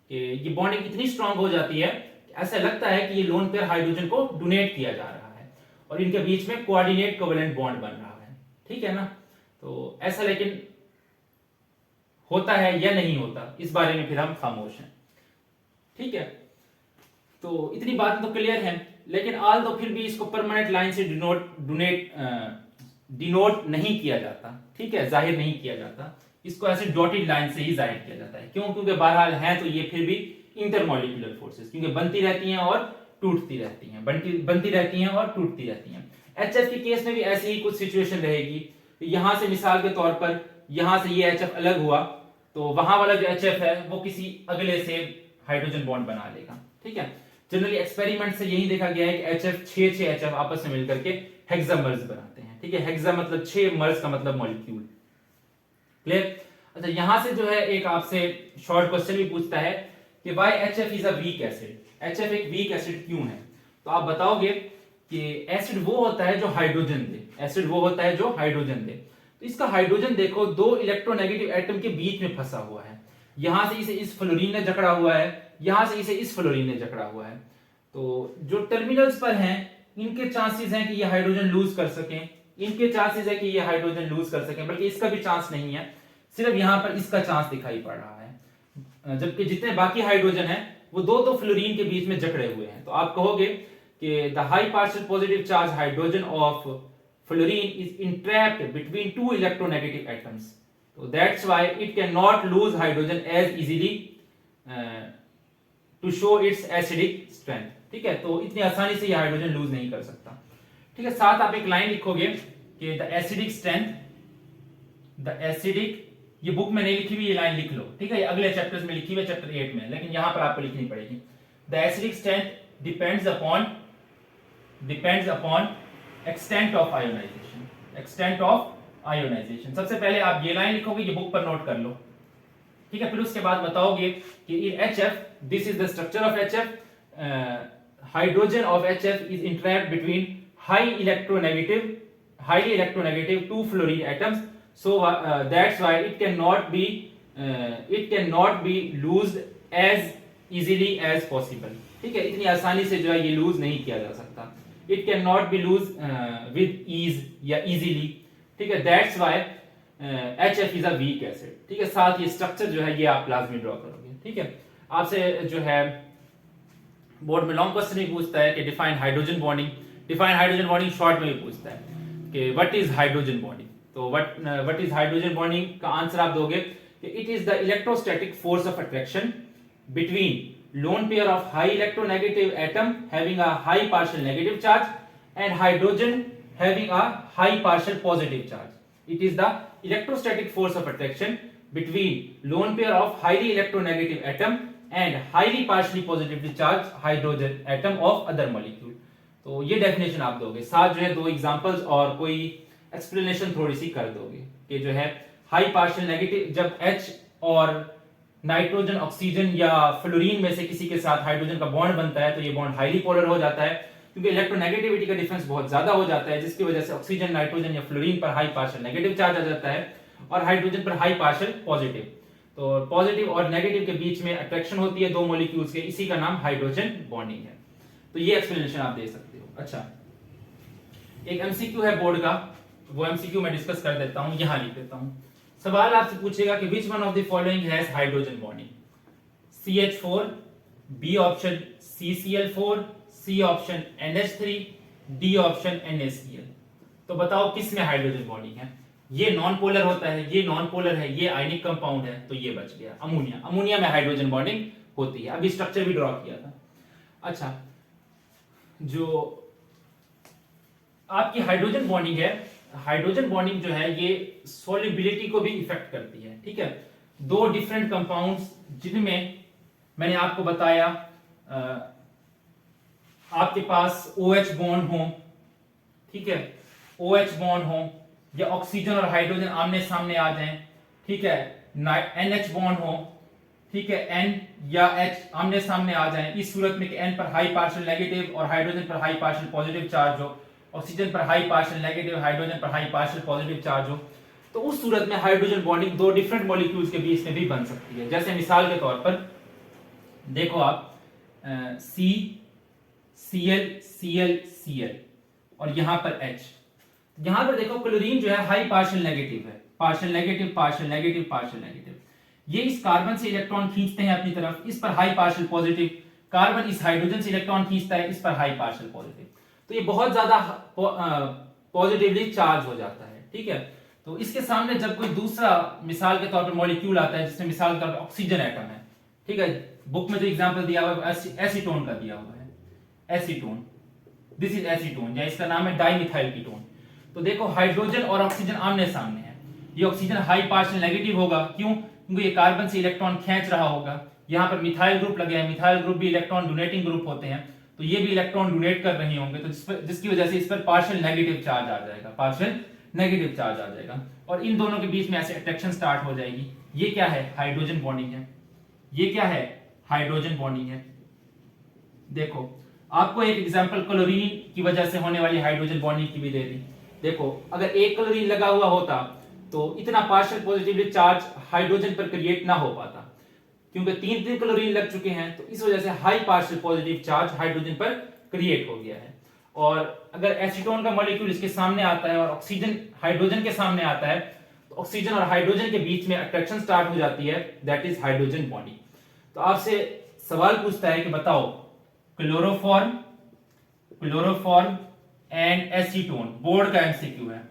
कि ये बॉन्डिंग इतनी स्ट्रांग हो जाती है कि ऐसा लगता है कि ये लोन पेयर हाइड्रोजन को डोनेट किया जा रहा है और इनके बीच में कोऑर्डिनेट कोवेलेंट बॉन्ड बन रहा है। ठीक है ना, तो ऐसा लेकिन होता है या नहीं होता इस बारे में फिर हम खामोश हैं। ठीक है, तो इतनी बात तो क्लियर है, लेकिन आल तो फिर भी इसको परमानेंट लाइन से डिनोट नहीं किया जाता। ठीक है, जाहिर नहीं किया जाता, इसको ऐसे डॉटेड लाइन से ही जाहिर किया जाता है। क्यों? क्योंकि बहरहाल है तो ये फिर भी इंटरमॉलिक्यूलर फोर्सेस, क्योंकि बनती रहती हैं और टूटती रहती हैं, बनती रहती हैं और टूटती रहती हैं। HF के केस में भी ऐसी ही कुछ सिचुएशन रहेगी, यहां से मिसाल के तौर पर यहां से ये HF अलग हुआ तो वहां वाला जो HF है वो किसी अगले से हाइड्रोजन बॉन्ड बना लेगा। ठीक है, जनरली एक्सपेरिमेंट से यही देखा गया है कि HF 6 HF आपस में मिलकर के हेक्सामर्स बनाते हैं। ठीक है, हेक्सा मतलब 6, मर्स का मतलब मॉलिक्यूल। क्लियर? अच्छा, यहां से जो है एक आपसे शॉर्ट क्वेश्चन भी पूछता है कि why HF is a weak acid. HF एक वीक एसिड क्यों है? तो आप बताओगे कि एसिड वो होता है जो हाइड्रोजन दे, एसिड वो होता है जो हाइड्रोजन दे। तो इसका हाइड्रोजन देखो 2 इलेक्ट्रोनेगेटिव एटम के बीच में फंसा हुआ है, यहां से इसे इस फ्लोरीन ने जकड़ा हुआ है, यहां से इसे इस फ्लोरीन ने जकड़ा हुआ है, तो जो टर्मिनल्स पर हैं इनके चांसेस हैं कि ये हाइड्रोजन लूज कर सकें, इनके चांसेस है कि ये हाइड्रोजन लूज कर सकें, बल्कि इसका भी चांस नहीं है, सिर्फ यहां पर इसका चांस दिखाई पड़ रहा है, जबकि जितने बाकी हाइड्रोजन हैं वो दो फ्लोरीन के बीच में जकड़े हुए हैं। तो आप कहोगे कि the high partial positive charge hydrogen of fluorine is entrapped between 2 electronegative atoms, so that's why it cannot lose hydrogen as easily to show its acidic strength। ठीक है, तो इतनी आसानी से ये हाइड्रोजन लूज नहीं कर सकता। ठीक है, साथ आप एक लाइन लिखोगे कि the acidic strength the acidic, ये बुक में नहीं लिखी हुई, ये लाइन लिख लो, ठीक है, ये अगले चैप्टर्स में लिखी हुई है, चैप्टर 8 में, लेकिन यहां पर आपको लिखनी पड़ेगी। The acidic strength depends upon extent of ionisation, extent of ionisation. सबसे पहले आप ये लाइन लिखोगे, ये बुक पर नोट कर लो, ठीक है, फिर उसके बाद बताओगे कि इन HF, this is the structure of HF, hydrogen of HF is interact between highly electronegative two fluorine atoms, so that's why it cannot be loosed as easily as possible, ठीक है, इतनी आसानी से जो है ये लूज नहीं किया जा सकता, it cannot be loose with ease या easily, ठीक है, that's why HF is a weak acid, ठीक है। साथ ही स्ट्रक्चर जो है ये आप लाजमी ड्रॉ करोगे, ठीक है। आपसे जो है बोर्ड में लॉन्ग क्वेश्चन भी पूछता है कि define hydrogen bonding, define hydrogen bonding short में भी पूछता है कि व्हाट इज हाइड्रोजन बॉन्डिंग। तो व्हाट इज हाइड्रोजन बॉन्डिंग का आंसर आप दोगे कि it is the electrostatic force of attraction between lone pair of high electronegative atom having a high partial negative charge and hydrogen having a high partial positive charge. It is the electrostatic force of attraction between lone pair of highly electronegative atom and highly partially positively charged hydrogen atom of other molecule। तो ये definition आप दोगे, साथ जो है दो examples और कोई एक्सप्लेनेशन थोड़ी सी कर दोगे कि जो है हाई पार्शियल नेगेटिव, जब H और नाइट्रोजन, ऑक्सीजन या फ्लोरीन में से किसी के साथ हाइड्रोजन का बॉन्ड बनता है तो ये बॉन्ड हाईली पोलर हो जाता है, क्योंकि इलेक्ट्रोनेगेटिविटी का डिफरेंस बहुत ज्यादा हो जाता है, जिसकी वजह से ऑक्सीजन, नाइट्रोजन या फ्लोरीन पर हाई पार्शियल नेगेटिव चार्ज आ जाता है और हाइड्रोजन पर हाई पार्शियल पॉजिटिव। तो पॉजिटिव और नेगेटिव के बीच में अट्रैक्शन होती है दो मॉलिक्यूल्स के, इसी का नाम हाइड्रोजन बॉन्डिंग है। तो ये एक्सप्लेनेशन आप दे सकते हो। अच्छा, एक एमसीक्यू है बोर्ड का, वो एमसीक्यू मैं डिस्कस कर देता हूं, यहां लिख देता हूं। सवाल आपसे पूछेगा कि which one of the following has hydrogen bonding, CH4, B option CCl4, C option NH3, D option NaCl। तो बताओ किस में हाइड्रोजन बॉन्डिंग है। ये नॉन पोलर होता है, ये नॉन पोलर है, ये आयनिक कंपाउंड है, तो ये बच गया अमोनिया। अमोनिया में हाइड्रोजन बॉन्डिंग होती है। अभी स्ट्रक्चर भी ड्रॉ किया था। अच्छा, जो आपकी हाइड्रोजन बॉन्डिंग है, हाइड्रोजन बॉन्डिंग जो है ये सॉल्युबिलिटी को भी इफेक्ट करती है, ठीक है। दो डिफरेंट कंपाउंड्स जिनमें मैंने आपको बताया आपके पास OH बॉन्ड हो, ठीक है, OH बॉन्ड हो, या ऑक्सीजन और हाइड्रोजन आमने सामने आ जाएं, ठीक है, NH बॉन्ड हो, ठीक है, N या H आमने सामने आ जाएं, इस सूरत में कि N पर हाई पार्शियल नेगेटिव और हाइड्रोजन पर हाई पार्शियल पॉजिटिव चार्ज हो, ऑक्सीजन पर हाई पार्शियल नेगेटिव, हाइड्रोजन पर हाई पार्शियल पॉजिटिव चार्ज हो, तो उस सूरत में हाइड्रोजन बॉन्डिंग दो डिफरेंट मॉलिक्यूल्स के बीच में भी बन सकती है। जैसे मिसाल के तौर पर देखो आप CCl और यहां पर H, यहां पर देखो क्लोरीन जो है हाई पार्शियल नेगेटिव है, partial negative, partial negative, partial negative. ये इस कार्बन से इलेक्ट्रॉन खींचते हैं अपनी तरफ, इस पर हाई पार्शियल पॉजिटिव, कार्बन इस हाइड्रोजन से इलेक्ट्रॉन खींचता है, इस पर हाई पार्शियल पॉजिटिव, तो ये बहुत ज्यादा पॉजिटिवली चार्ज हो जाता है, ठीक है। तो इसके सामने जब कोई दूसरा मिसाल के तौर पर मॉलिक्यूल आता है, जिसमें मिसाल के तौर पर ऑक्सीजन एटम है, ठीक है, बुक में जो एग्जांपल दिया हुआ है एसीटोन का दिया हुआ है, एसीटोन, दिस इज एसीटोन, या इसका नाम है डाइमिथाइल कीटोन। तो देखो हाइड्रोजन और ऑक्सीजन आमने सामने है, ये ऑक्सीजन हाई पार्शियल नेगेटिव होगा, क्यों? क्योंकि ये कार्बन से इलेक्ट्रॉन खींच रहा होगा, यहाँ पर मिथाइल ग्रुप लगे हैं, मिथाइल ग्रुप भी इलेक्ट्रॉन डोनेटिंग ग्रुप होते हैं, तो ये भी इलेक्ट्रॉन डोनेट कर रहे होंगे, तो जिसकी वजह से इस पर पार्शियल नेगेटिव चार्ज आ जाएगा, पार्शियल नेगेटिव चार्ज आ जाएगा, और इन दोनों के बीच में ऐसे अट्रैक्शन स्टार्ट हो जाएगी। ये क्या है? हाइड्रोजन बॉन्डिंग है। ये क्या है? हाइड्रोजन बॉन्डिंग है। देखो आपको एक एग्जांपल क्लोरीन की वजह से होने वाली हाइड्रोजन बॉन्डिंग की भी दे दी। देखो अगर एक क्लोरीन लगा हुआ होता तो इतना पार्शियल पॉजिटिवली चार्ज हाइड्रोजन पर क्रिएट ना हो पाता, क्योंकि तीन क्लोरीन लग चुके हैं, तो इस वजह से high partial positive charge hydrogen पर क्रिएट हो गया है। और अगर एसीटोन का मॉलिक्यूल इसके सामने आता है और ऑक्सीजन हाइड्रोजन के सामने आता है, तो ऑक्सीजन और हाइड्रोजन के बीच में अट्रैक्शन स्टार्ट हो जाती है, दैट इज हाइड्रोजन बॉन्डिंग। तो आपसे सवाल पूछता है कि बताओ क्लोरोफॉर्म एंड एसीटोन, बोर्ड का एमसीक्यू है,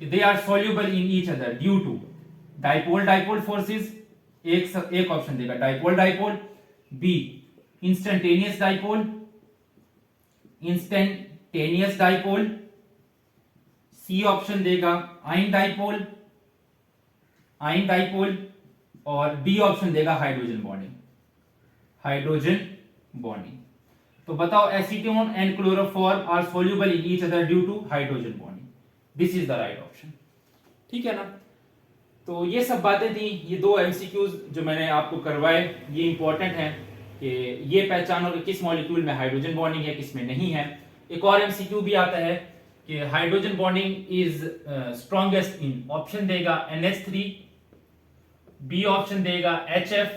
कि they are soluble in each other due to dipole dipole forces. एक ऑप्शन देगा dipole dipole, B instantaneous dipole, instantaneous dipole, C option देगा आयन डाइपोल, आयन डाइपोल, और डी ऑप्शन देगा hydrogen bonding, hydrogen bonding. तो बताओ acetone and chloroform are soluble in each other due to hydrogen bonding, this is the right option. ठीक है ना। तो ये सब बातें थी, ये दो एमसीक्यूज जो मैंने आपको करवाए, ये इंपॉर्टेंट हैं कि ये पहचानो कि किस मॉलिक्यूल में हाइड्रोजन बॉन्डिंग है, किस में नहीं है। एक और एमसीक्यू भी आता है कि hydrogen bonding is strongest in, option देगा NH3, बी ऑप्शन देगा HF,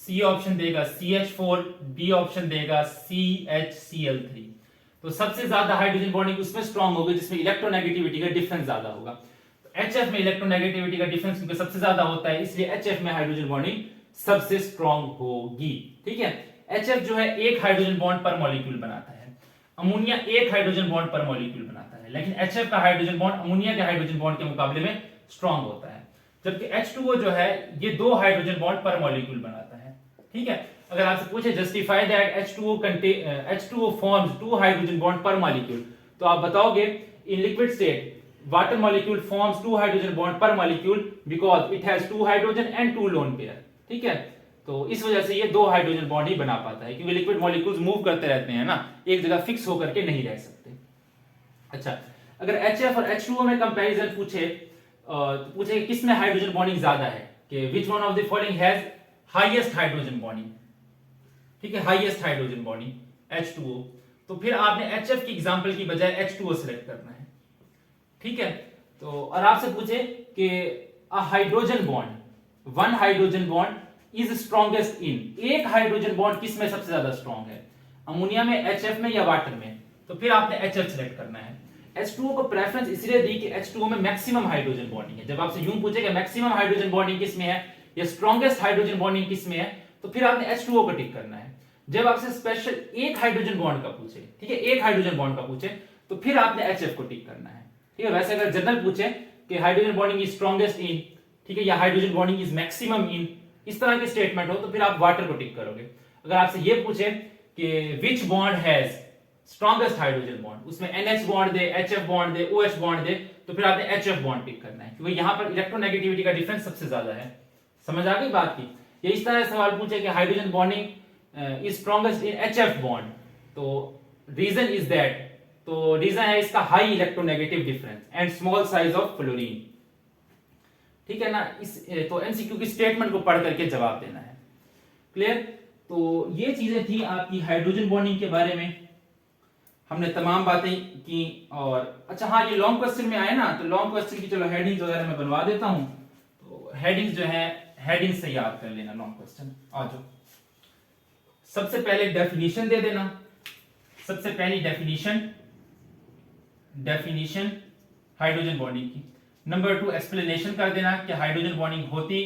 सी ऑप्शन देगा CH4, डी ऑप्शन देगा CHCl3। तो सबसे ज्यादा हाइड्रोजन बॉन्डिंग उसमें स्ट्रॉन्ग होगी जिसमें इलेक्ट्रोनेगेटिविटी का डिफरेंस ज्यादा होगा। HF में इलेक्ट्रोनेगेटिविटी का डिफरेंस क्योंकि सबसे ज्यादा होता है, इसलिए HF में हाइड्रोजन बॉन्डिंग सबसे स्ट्रॉन्ग होगी। ठीक है। HF जो है एक हाइड्रोजन बॉन्ड पर मॉलिक्यूल बनाता है, अमोनिया एक हाइड्रोजन बॉन्ड पर मॉलिक्यूल बनाता है, लेकिन HF का हाइड्रोजन बॉन्ड अमोनिया के हाइड्रोजन बॉन्ड के मुकाबले में स्ट्रॉन्ग होता है, जबकि H2O जो है ये दो हाइड्रोजन बॉन्ड पर मॉलिक्यूल बनाता है। ठीक है। अगर आपसे पूछे justify that H2O forms two hydrogen bond per molecule, तो आप बताओगे in liquid state water molecule forms two hydrogen bond per molecule because it has two hydrogen and two lone pair। ठीक है। तो इस वजह से ये दो हाइड्रोजन बॉन्ड ही बना पाता है, क्योंकि लिक्विड मॉलिक्यूल्स मूव करते रहते हैं ना, एक जगह फिक्स होकर के नहीं रह सकते। अच्छा, अगर HF और H2O में कंपैरिजन पूछे किस में हाइड्रोजन बॉन्डिंग ज्यादा है, कि which one of the following has highest hydrogen bonding. ठीक है, हाईएस्ट हाइड्रोजन बॉन्डिंग H2O, तो फिर आपने HF की एग्जांपल की बजाय H2O सिलेक्ट करना है। ठीक है। तो और आपसे पूछे कि a hydrogen bond, one hydrogen bond is strongest in, एक हाइड्रोजन बॉन्ड किस में सबसे ज्यादा स्ट्रॉन्ग है, अमोनिया में, HF में या वाटर में, तो फिर आपने HF सिलेक्ट करना है। H2O को प्रेफरेंस इसलिए दी कि H2O में मैक्सिमम हाइड्रोजन बॉन्डिंग है। जब आपसे यूं पूछे कि मैक्सिमम हाइड्रोजन बॉन्डिंग किस में है या स्ट्रॉन्गेस्ट हाइड्रोजन बॉन्डिंग किस में है, तो फिर आपने H2O को टिक करना है। जब आपसे स्पेशल एक हाइड्रोजन बॉन्ड का पूछे, ठीक है, एक हाइड्रोजन बॉन्ड का पूछे, तो फिर आपने HF को टिक करना है। ठीक है। वैसे अगर जनरल पूछे कि hydrogen bonding is strongest in, ठीक है, या hydrogen bonding is maximum in, इस तरह के स्टेटमेंट हो तो फिर आप वाटर को टिक करोगे। अगर आपसे ये पूछे कि विच bond has strongest hydrogen bond, उसमें NH बॉन्ड दे, HF बॉन्ड दे, OH बॉन्ड दे, तो फिर आपने HF बॉन्ड टिक करना है, क्योंकि यहां पर इलेक्ट्रोनेगेटिविटी का डिफरेंस सबसे ज्यादा है। समझ आ गई बात की। ये इस तरह सवाल पूछे कि hydrogen bonding is strongest in HF bond, तो रीजन इज दैट, तो रीजन है इसका high electronegative difference and small size of fluorine. ठीक है ना। तो एमसीक्यू की स्टेटमेंट को पढ़ करके जवाब देना है। क्लियर। तो ये चीजें थी आपकी हाइड्रोजन बॉन्डिंग के बारे में, हमने तमाम बातें की। और अच्छा हाँ, ये लॉन्ग क्वेश्चन में आए ना, तो लॉन्ग क्वेश्चन की चलो हेडिंग्स वगैरह मैं बनवा देता हूं, तो हेडिंग्स जो है हेडिंग्स से याद कर लेना लॉन्ग क्वेश्चन। आ जाओ, सबसे पहले डेफिनेशन दे देना, सबसे पहली डेफिनेशन हाइड्रोजन बॉन्डिंग की। नंबर 2 एक्सप्लेनेशन कर देना कि हाइड्रोजन बॉन्डिंग होती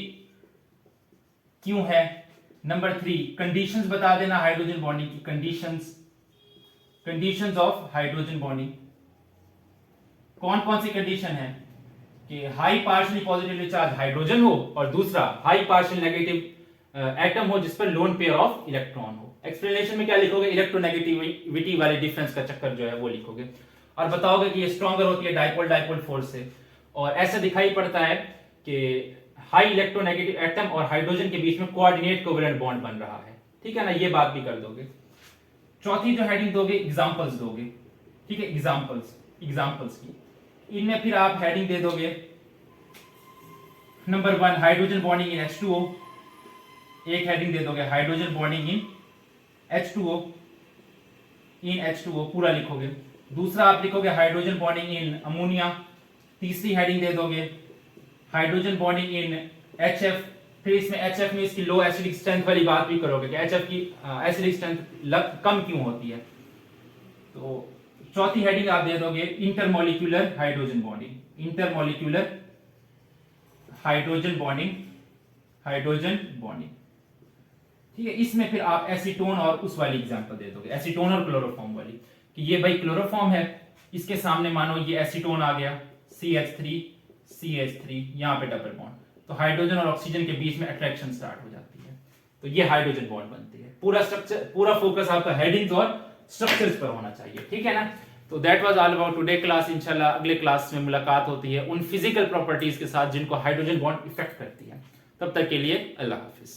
क्यों है। नंबर 3 कंडीशंस बता देना हाइड्रोजन बॉन्डिंग की, कंडीशंस ऑफ हाइड्रोजन बॉन्डिंग। कौन कौन सी कंडीशन है कि high partially positively charge hydrogen हो और दूसरा हाई पार्शियल नेगेटिव एटम हो जिस पर लोन पेयर ऑफ इलेक्ट्रॉन हो। एक्सप्लेनेशन में क्या लिखोगे, इलेक्ट्रोनेगेटिविटी वाले डिफरेंस का चक्कर जो है वो लिखोगे, और बताओगे कि ये स्ट्रॉन्गर होती है डाइपोल डाइपोल फोर्स से, और ऐसा दिखाई पड़ता है कि हाई इलेक्ट्रोनेगेटिव एटम और हाइड्रोजन के बीच में कोऑर्डिनेट कोवेलेंट बॉन्ड बन रहा है। ठीक है ना, ये बात भी कर दोगे। चौथी जो हेडिंग दोगे, एग्जांपल्स दोगे। ठीक है, एग्जांपल्स की, इनमें फिर आप हेडिंग दे दोगे number 1 hydrogen bonding in H2O, एक हेडिंग दे दोगे हाइड्रोजन बॉन्डिंग इन H2O पूरा लिखोगे। दूसरा आप लिखोगे हाइड्रोजन बॉन्डिंग इन अमोनिया। तीसरी हेडिंग दे दोगे हाइड्रोजन बॉन्डिंग इन HF, फिर इसमें HF में इसकी लो एसिडिक स्ट्रेंथ वाली बात भी करोगे कि HF की एसिडिक स्ट्रेंथ कम क्यों होती है। तो चौथी हेडिंग आप दे दोगे इंटरमॉलिक्यूलर हाइड्रोजन बॉन्डिंग, ठीक है। इसमें फिर आप एसीटोन और उस वाली एग्जांपल दे दोगे, एसीटोन और क्लोरोफॉर्म वाली, कि ये भाई क्लोरोफॉर्म है, इसके सामने मानो ये एसीटोन आ गया, CH3 यहां पे डबल बॉन्ड, तो हाइड्रोजन और ऑक्सीजन के बीच में अट्रैक्शन स्टार्ट हो जाती है, तो ये हाइड्रोजन बॉन्ड बनती है। पूरा स्ट्रक्चर, पूरा फोकस आपका हेडिंग्स और स्ट्रक्चर्स पर होना चाहिए। ठीक है ना। तो that was all about today class. इंशाल्लाह अगले क्लास में मुलाकात होती है उन फिजिकल प्रॉपर्टीज के साथ जिनको हाइड्रोजन बॉन्ड इफेक्ट करती है। तब तक के लिए अल्लाह हाफिज।